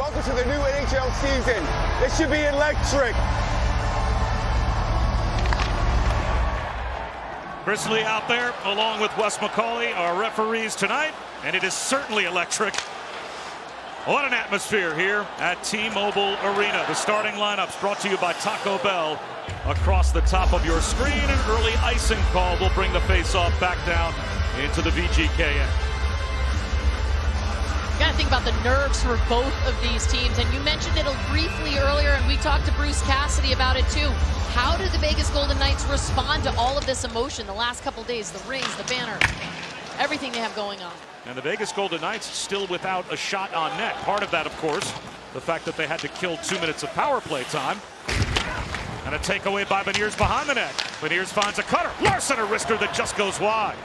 Welcome to the new NHL season. It should be electric. Grizzly out there, along with Wes McCauley, our referees tonight, and it is certainly electric. What an atmosphere here at T-Mobile Arena. The starting lineups brought to you by Taco Bell. Across the top of your screen, an early icing call will bring the face-off back down into the VGKN. You got to think about the nerves for both of these teams, and you mentioned it briefly earlier, and we talked to Bruce Cassidy about it too. How do the Vegas Golden Knights respond to all of this emotion the last couple days? The rings, the banner, everything they have going on. And the Vegas Golden Knights still without a shot on net. Part of that, of course, the fact that they had to kill 2 minutes of power play time. And a takeaway by Beniers behind the net. Beniers finds a cutter. Larson, a wrister that just goes wide.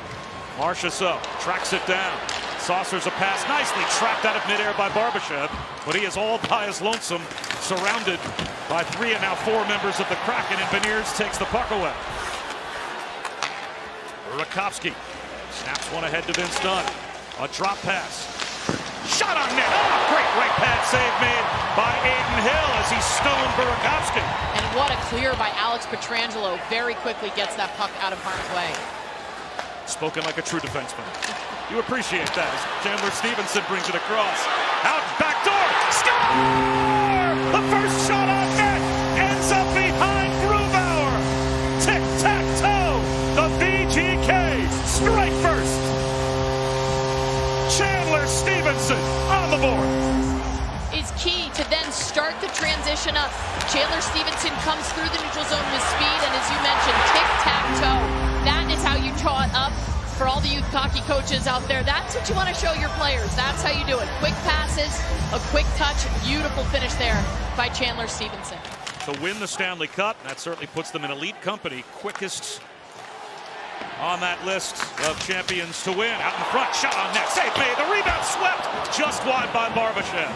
Marchessault tracks it down. Saucers a pass nicely trapped out of midair by Barbashev. But he is all by his lonesome, surrounded by 3 and now 4 members of the Kraken. And Beniers takes the puck away. Rakowski snaps one ahead to Vince Dunn. A drop pass. Shot on net. Oh, great right pad save made by Adin Hill as he stoned Burakovsky. And what a clear by Alex Pietrangelo. Very quickly gets that puck out of harm's way. Spoken like a true defenseman. You appreciate that as Chandler Stephenson brings it across. Out back door. Score! The first shot on net ends up behind Grubauer. Tic-tac-toe. The VGK strike first. Chandler Stephenson on the board. Is key to then start the transition up. Chandler Stephenson comes through the neutral zone with speed, and as you mentioned, tic-tac-toe. That is how you draw it up. For all the youth hockey coaches out there, that's what you want to show your players. That's how you do it. Quick passes, a quick touch, beautiful finish there by Chandler Stephenson. To win the Stanley Cup, that certainly puts them in elite company. Quickest on that list of champions to win. Out in front, shot on net, save made, the rebound swept just wide by Barbashev.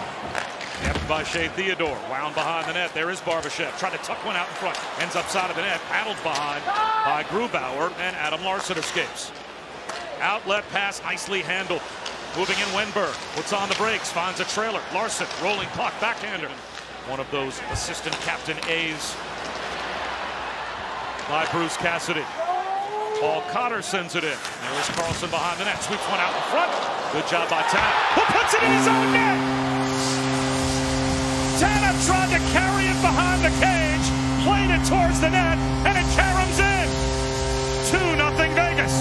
Kept by Shea Theodore, wound behind the net. There is Barbashev, trying to tuck one out in front. Ends up side of the net, paddled behind by Grubauer, and Adam Larson escapes. Outlet pass, nicely handled. Moving in Wenberg, puts on the brakes, finds a trailer. Larson, rolling puck, backhander. One of those assistant captain A's by Bruce Cassidy. Paul Cotter sends it in. There is Carlson behind the net. Sweeps one out in front. Good job by Tanev, who puts it in his own net. Tanev tried to carry it behind the cage, played it towards the net, and it caroms in. 2-0 Vegas.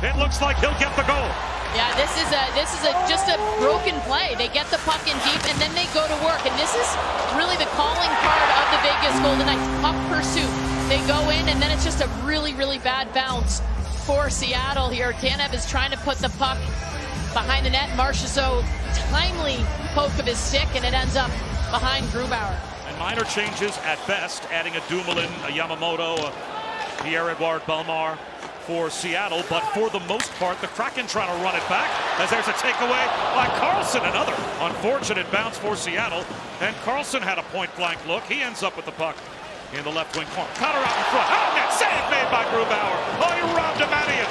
It looks like he'll get the goal. Yeah, this is just a broken play. They get the puck in deep, and then they go to work. And this is really the calling card of the Vegas Golden Knights. Puck pursuit. They go in, and then it's just a really, really bad bounce for Seattle here. Tanev is trying to put the puck behind the net. Marchessault, timely poke of his stick, and it ends up behind Grubauer. And minor changes at best, adding a Dumoulin, a Yamamoto, a Pierre-Edouard Bellemare for Seattle, but for the most part, the Kraken trying to run it back as there's a takeaway by Carlson. Another unfortunate bounce for Seattle, and Carlson had a point-blank look. He ends up with the puck in the left wing corner. Cutter out in front. Oh, net save made by Grubauer. Oh, he robbed him out of it.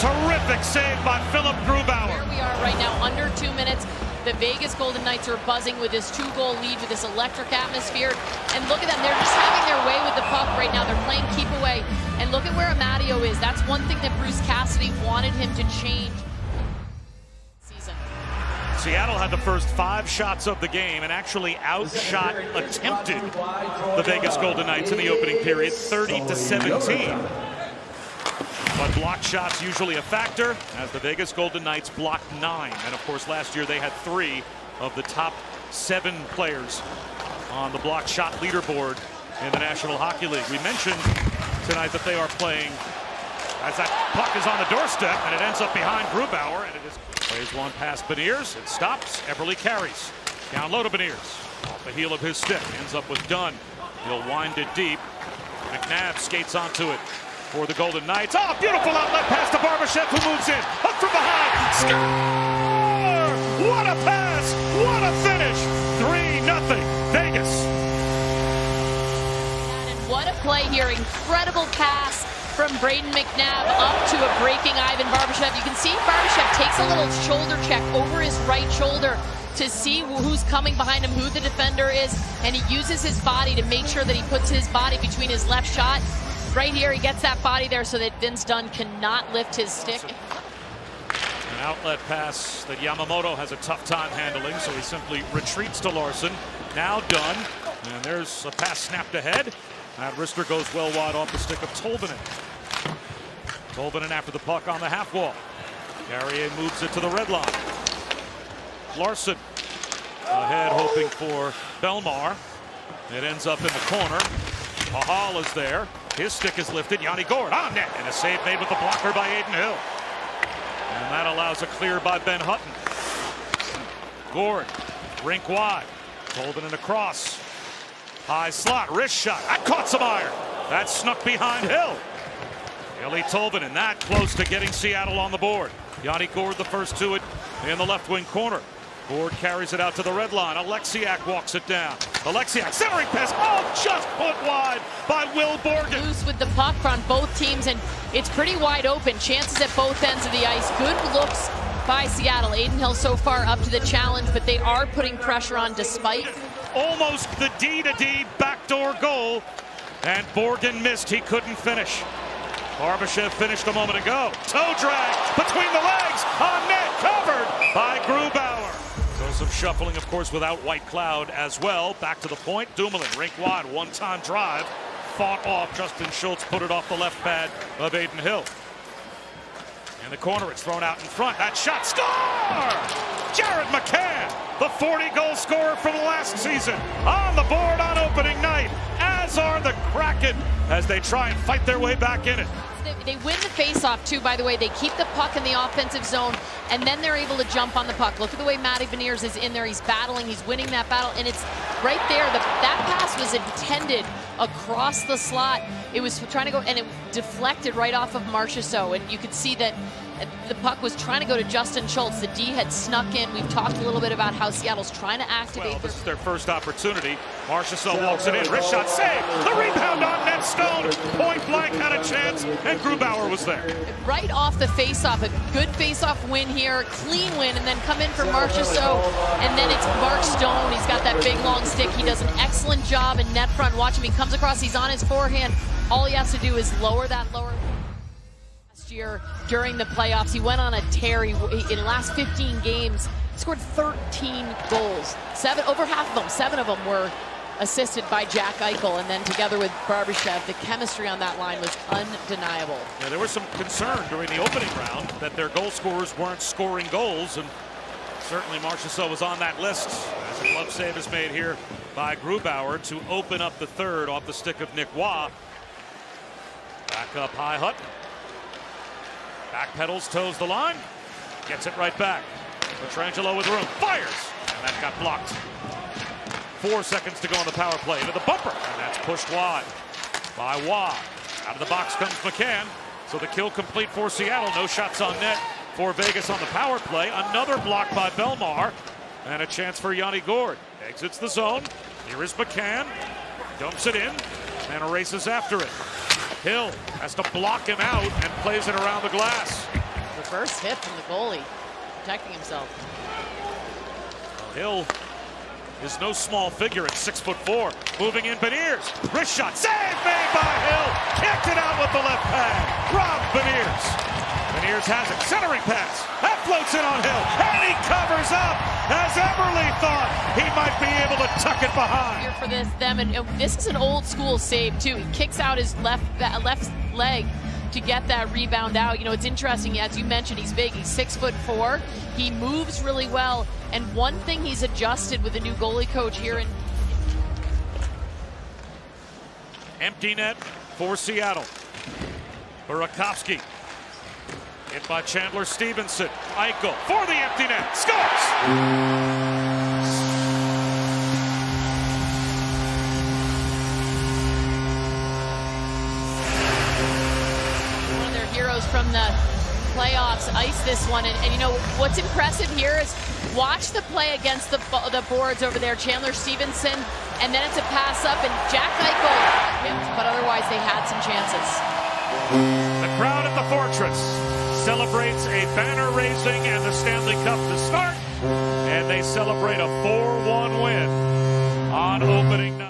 Terrific save by Philip Grubauer. Here we are right now, under 2 minutes. The Vegas Golden Knights are buzzing with this 2-goal lead, with this electric atmosphere. And look at them, they're just having their way with the puck right now. They're playing keep away. And look at where Amadio is. That's one thing that Bruce Cassidy wanted him to change. Seattle had the first 5 shots of the game and actually attempted the Vegas Golden Knights in the opening period, 30-17. But block shots usually a factor, as the Vegas Golden Knights blocked 9. And of course, last year they had 3 of the top 7 players on the block shot leaderboard in the National Hockey League. We mentioned tonight that they are playing as that puck is on the doorstep, and it ends up behind Grubauer, and it is plays one past Beniers. It stops. Eberle carries. Down low to Beniers. Off the heel of his stick. Ends up with Dunn. He'll wind it deep. McNabb skates onto it for the Golden Knights. Oh, beautiful outlet pass to Barbashev, who moves in. Up from behind. Score! What a pass! What a finish! 3-0 Vegas. And what a play here. Incredible pass from Braden McNabb up to a breaking Ivan Barbashev. You can see Barbashev takes a little shoulder check over his right shoulder to see who's coming behind him, who the defender is, and he uses his body to make sure that he puts his body between his left shot. Right here, he gets that body there so that Vince Dunn cannot lift his stick. An outlet pass that Yamamoto has a tough time handling, so he simply retreats to Larson. Now Dunn, and there's a pass snapped ahead. That wrister goes well wide off the stick of Tolvanen. Tolvanen after the puck on the half wall. Carrier moves it to the red line. Larson ahead, hoping for Belmar. It ends up in the corner. Pahal is there. His stick is lifted. Yanni Gourde on net, and a save made with the blocker by Adin Hill. And that allows a clear by Ben Hutton. Gourde, rink wide. Tolvanen across. High slot, wrist shot. That caught some iron. That snuck behind Hill. Eli Tolvanen that close to getting Seattle on the board. Yanni Gourde the first to it in the left wing corner. Gourde carries it out to the red line. Alexiak walks it down. Alexiak centering pass. Oh, just put wide by Will Borgen. Loose with the puck on both teams, and it's pretty wide open. Chances at both ends of the ice. Good looks by Seattle. Adin Hill so far up to the challenge, but they are putting pressure on despite. Almost the D-to-D backdoor goal, and Borgen missed. He couldn't finish. Barbashev finished a moment ago. Toe drag between the legs on net, covered by Grubauer. So some shuffling, of course, without White Cloud as well. Back to the point. Dumoulin, rink wide, one-time drive. Fought off. Justin Schultz put it off the left pad of Adin Hill. In the corner, it's thrown out in front. That shot, score! Jared McCann, the 40-goal scorer from last season, on the board on opening night, as are the Kraken as they try and fight their way back in it. They win the face-off, too, by the way. They keep the puck in the offensive zone, and then they're able to jump on the puck. Look at the way Matty Beniers is in there. He's battling. He's winning that battle, and it's right there. That pass was intended across the slot. It was trying to go, and it deflected right off of Marchessault, and you could see that the puck was trying to go to Justin Schultz. The D had snuck in. We've talked a little bit about how Seattle's trying to activate. Well, this is their first opportunity. Marchessault walks it in. Wrist shot save. The rebound on net. Stone. Point blank had a chance, and Grubauer was there. Right off the face-off. A good face-off win here. Clean win, and then come in for Marchessault. And then it's Mark Stone. He's got that big, long stick. He does an excellent job in net front. Watch him. He comes across. He's on his forehand. All he has to do is lower that lower. Year during the playoffs, he went on a tear. In the last 15 games, scored 13 goals. Over half of them, 7 of them were assisted by Jack Eichel, and then together with Barbashev, the chemistry on that line was undeniable. Yeah, there was some concern during the opening round that their goal scorers weren't scoring goals, and certainly Marchessault was on that list as a glove save is made here by Grubauer to open up the third off the stick of Nick Waugh. Back up high, Hutton. Backpedals, toes the line, gets it right back. Petrangelo with room, fires, and that got blocked. 4 seconds to go on the power play into the bumper, and that's pushed wide by Waugh. Out of the box comes McCann, so the kill complete for Seattle. No shots on net for Vegas on the power play. Another block by Belmar, and a chance for Yanni Gourde. Exits the zone. Here is McCann, dumps it in, and races after it. Hill has to block him out and plays it around the glass. Reverse hit from the goalie, protecting himself. Hill is no small figure at 6'4". Moving in, Beniers. Wrist shot, save made by Hill. Kicked it out with the left pad. Rob Beniers. Beniers has it, centering pass. That floats in on Hill, and he covers up as Eberle thought he might be able to tuck it behind. Here for them, and this is an old school save too. He kicks out his left leg to get that rebound out. You know, it's interesting, as you mentioned, he's big. He's 6'4". He moves really well, and one thing he's adjusted with the new goalie coach here in empty net for Seattle. Burakovsky. Hit by Chandler Stephenson. Eichel for the empty net. Scores! One of their heroes from the playoffs iced this one. And you know, what's impressive here is watch the play against the boards over there. Chandler Stephenson. And then it's a pass up, and Jack Eichel, but otherwise they had some chances. The crowd at the Fortress celebrates a banner raising and the Stanley Cup to start. And they celebrate a 4-1 win on opening night.